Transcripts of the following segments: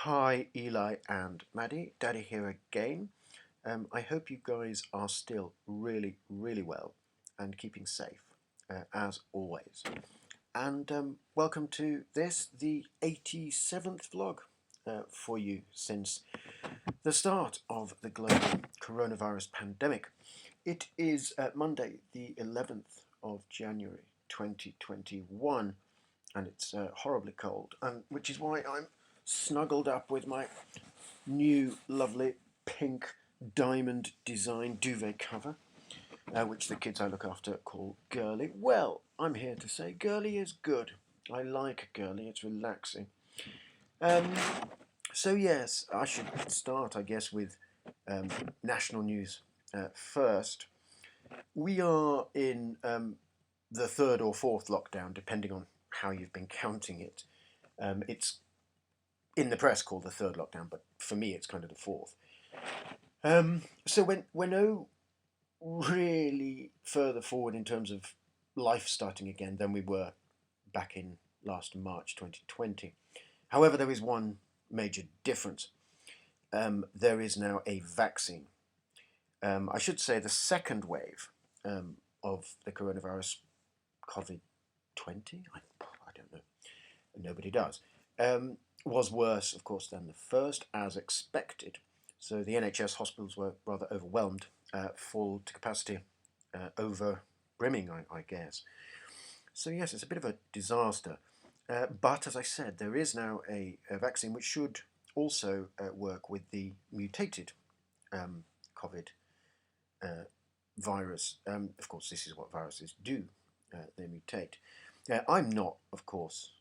Hi, Eli and Maddie. Daddy here again. I hope you guys are still really, really well and keeping safe, as always. And welcome to this, the 87th vlog for you since the start of the global coronavirus pandemic. It is Monday, the 11th of January 2021, and it's horribly cold, and which is why I'm snuggled up with my new lovely pink diamond design duvet cover, which the kids I look after call girly. Well, I'm here to say girly is good. I like girly, it's relaxing. Um, so yes, I should start, I guess, with national news first. We are in the third or fourth lockdown, depending on how you've been counting it. It's in the press called the third lockdown, but for me, it's kind of the fourth. So we're no really further forward in terms of life starting again than we were back in last March 2020. However, there is one major difference. There is now a vaccine. I should say the second wave of the coronavirus, COVID 20. I don't know. Nobody does. Was worse, of course, than the first, as expected. So the NHS hospitals were rather overwhelmed, full to capacity, over brimming, I guess. So yes, it's a bit of a disaster. But as I said, there is now a vaccine which should also work with the mutated COVID virus. Of course, this is what viruses do. They mutate. I'm not, of course,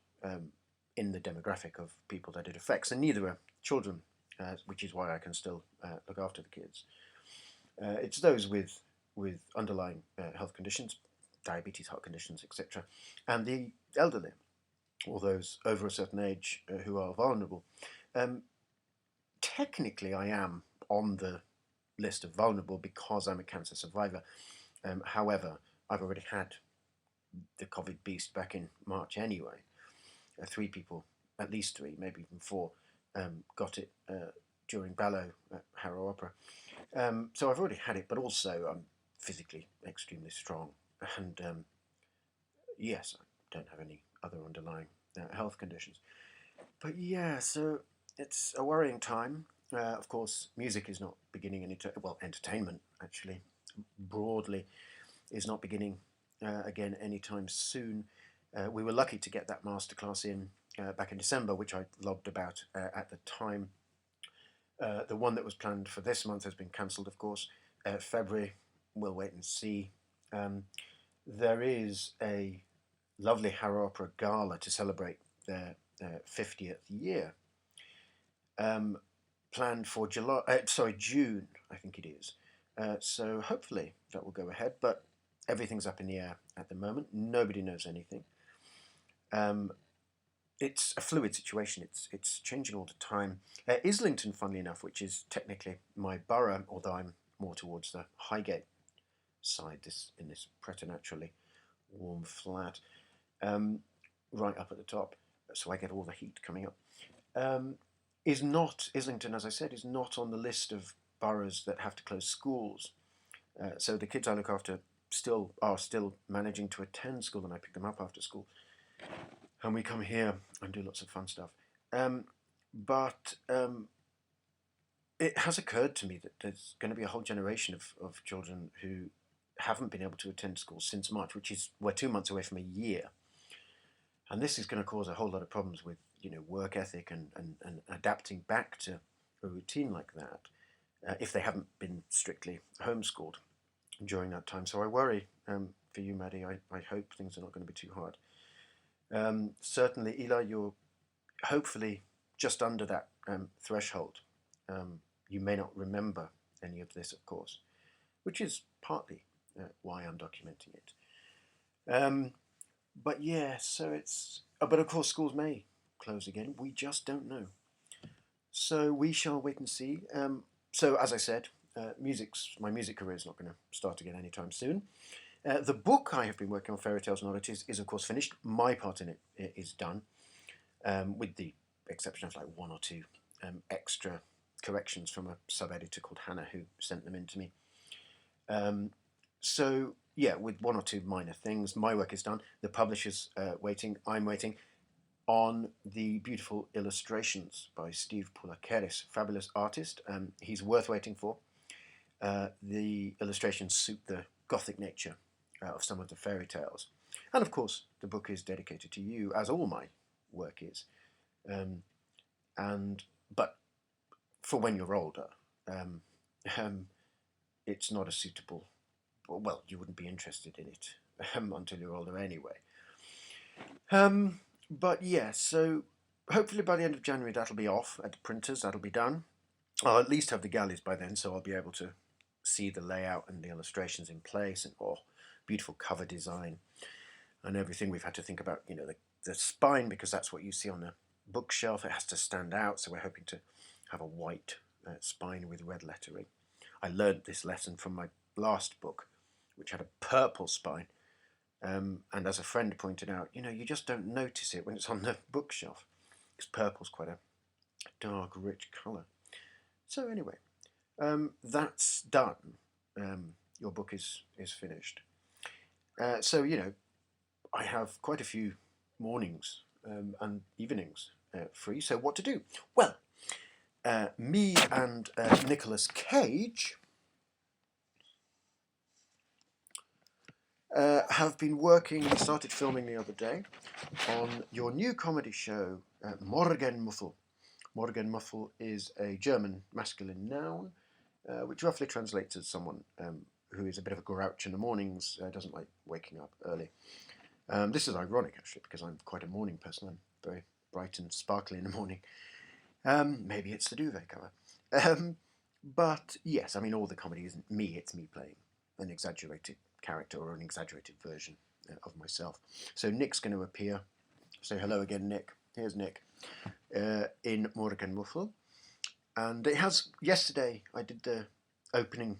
in the demographic of people that it affects, and neither are children, which is why I can still look after the kids. It's those with underlying health conditions, diabetes, heart conditions, etc., and the elderly, or those over a certain age who are vulnerable. Um, Technically, I am on the list of vulnerable because I'm a cancer survivor. However, I've already had the COVID beast back in March anyway. Three people, at least three, maybe even four, got it during Ballo at Harrow Opera. So I've already had it, but also I'm physically extremely strong. And yes, I don't have any other underlying health conditions. But yeah, so it's a worrying time. Of course, music is not beginning any well, entertainment actually, broadly, is not beginning again anytime soon. We were lucky to get that masterclass in back in December, which I logged about at the time. The one that was planned for this month has been cancelled, of course. February, we'll wait and see. There is a lovely Harrow Opera gala to celebrate their 50th year, planned for June, I think it is. So hopefully that will go ahead, but everything's up in the air at the moment. Nobody knows anything. It's a fluid situation. It's changing all the time. Islington, funnily enough, which is technically my borough, although I'm more towards the Highgate side, in this preternaturally warm flat, right up at the top, so I get all the heat coming up. Is not Islington, as I said, is not on the list of boroughs that have to close schools. So the kids I look after are still managing to attend school, and I pick them up after school. And we come here and do lots of fun stuff. But it has occurred to me that there's going to be a whole generation of children who haven't been able to attend school since March, we're 2 months away from a year. And this is going to cause a whole lot of problems with work ethic and adapting back to a routine like that if they haven't been strictly homeschooled during that time. So I worry for you, Maddie. I hope things are not going to be too hard. Certainly, Eli, you're hopefully just under that threshold. You may not remember any of this, of course, which is partly why I'm documenting it. But yeah, so it's... but of course, schools may close again. We just don't know. So we shall wait and see. So as I said, my music career is not going to start again anytime soon. The book I have been working on, Fairy Tales and Oddities, is of course finished. My part in it is done, with the exception of like one or two extra corrections from a sub-editor called Hannah who sent them in to me. So yeah, with one or two minor things, my work is done. The publisher's waiting. I'm waiting on the beautiful illustrations by Steve Poulakeris, fabulous artist. He's worth waiting for. The illustrations suit the gothic nature of some of the fairy tales. And of course, the book is dedicated to you, as all my work is. But for when you're older, it's not a suitable. Well, you wouldn't be interested in it until you're older anyway. But yeah, so hopefully by the end of January that'll be off at the printers. That'll be done. I'll at least have the galleys by then, so I'll be able to see the layout and the illustrations in place, and beautiful cover design and everything. We've had to think about, the spine, because that's what you see on the bookshelf. It has to stand out, so we're hoping to have a white spine with red lettering. I learned this lesson from my last book, which had a purple spine. And as a friend pointed out, you just don't notice it when it's on the bookshelf, because purple's quite a dark, rich colour. So anyway, that's done. Your book is finished. So I have quite a few mornings and evenings free. So what to do? Well, me and Nicolas Cage have been working. We started filming the other day on your new comedy show, Morgen Muffle. Morgen Muffle is a German masculine noun, which roughly translates as someone who is a bit of a grouch in the mornings, doesn't like waking up early. This is ironic, actually, because I'm quite a morning person. I'm very bright and sparkly in the morning. Maybe it's the duvet cover. But yes, I mean, all the comedy isn't me, it's me playing an exaggerated character or an exaggerated version of myself. So Nick's going to appear. Say hello again, Nick. Here's Nick in Morgen Muffle. And it has, yesterday I did the opening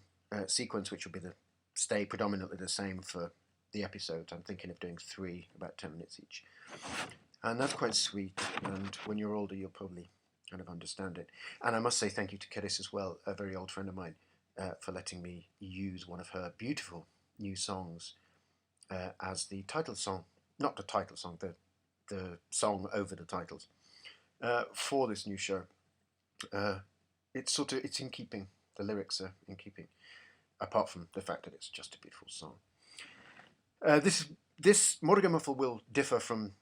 sequence, which will stay predominantly the same for the episodes. I'm thinking of doing 3, about 10 minutes each. And that's quite sweet, and when you're older you'll probably kind of understand it. And I must say thank you to Keris as well, a very old friend of mine, for letting me use one of her beautiful new songs as the title song, not the title song, the song over the titles, for this new show. It's in keeping. The lyrics are in keeping, apart from the fact that it's just a beautiful song. This Morgen Muffle will differ from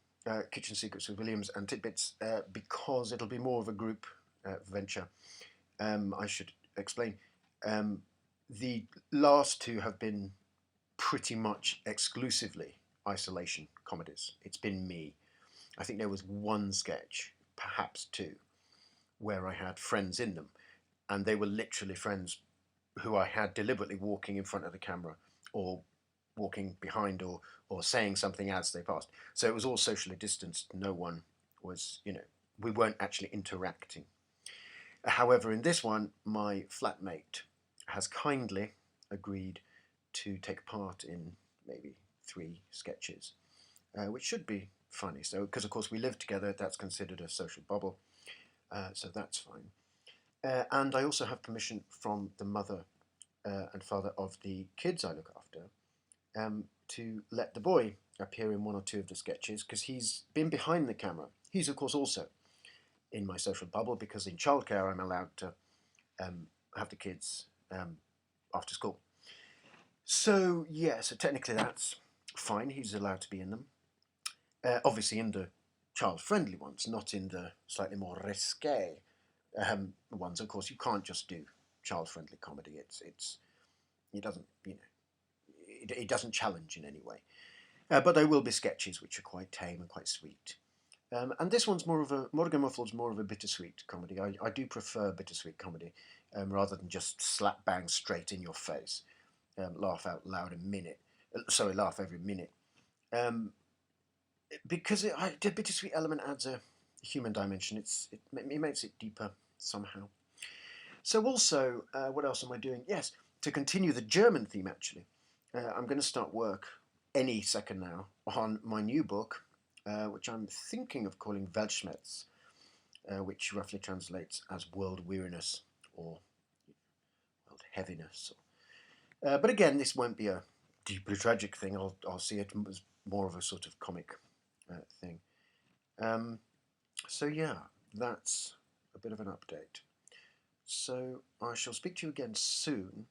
Kitchen Secrets with Williams and Tidbits because it'll be more of a group venture. I should explain. The last 2 have been pretty much exclusively isolation comedies. It's been me. I think there was 1 sketch, perhaps 2, where I had friends in them, and they were literally friends who I had deliberately walking in front of the camera or walking behind or saying something as they passed. So it was all socially distanced. No one was, we weren't actually interacting. However, in this one, my flatmate has kindly agreed to take part in maybe 3 sketches, which should be funny. So, because of course we live together, that's considered a social bubble. So that's fine. And I also have permission from the mother and father of the kids I look after to let the boy appear in 1 or 2 of the sketches, because he's been behind the camera. He's of course also in my social bubble, because in childcare I'm allowed to have the kids after school. So yeah, so technically that's fine. He's allowed to be in them. Obviously in the child-friendly ones, not in the slightly more risque ones. Of course, you can't just do child-friendly comedy. It doesn't, it doesn't challenge in any way. But there will be sketches which are quite tame and quite sweet. And this one's Morgen Muffle's more of a bittersweet comedy. I do prefer bittersweet comedy rather than just slap bang straight in your face. Laugh out loud laugh every minute. Because the bittersweet element adds a human dimension. It makes it deeper somehow. So also, what else am I doing? Yes, to continue the German theme actually, I'm going to start work any second now on my new book, which I'm thinking of calling Weltschmerz, which roughly translates as world weariness or world heaviness. But again, this won't be a deeply tragic thing. I'll see it as more of a sort of comic thing. So yeah, that's a bit of an update. So I shall speak to you again soon.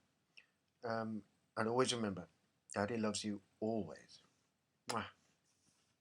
And always remember, Daddy loves you always. Mwah.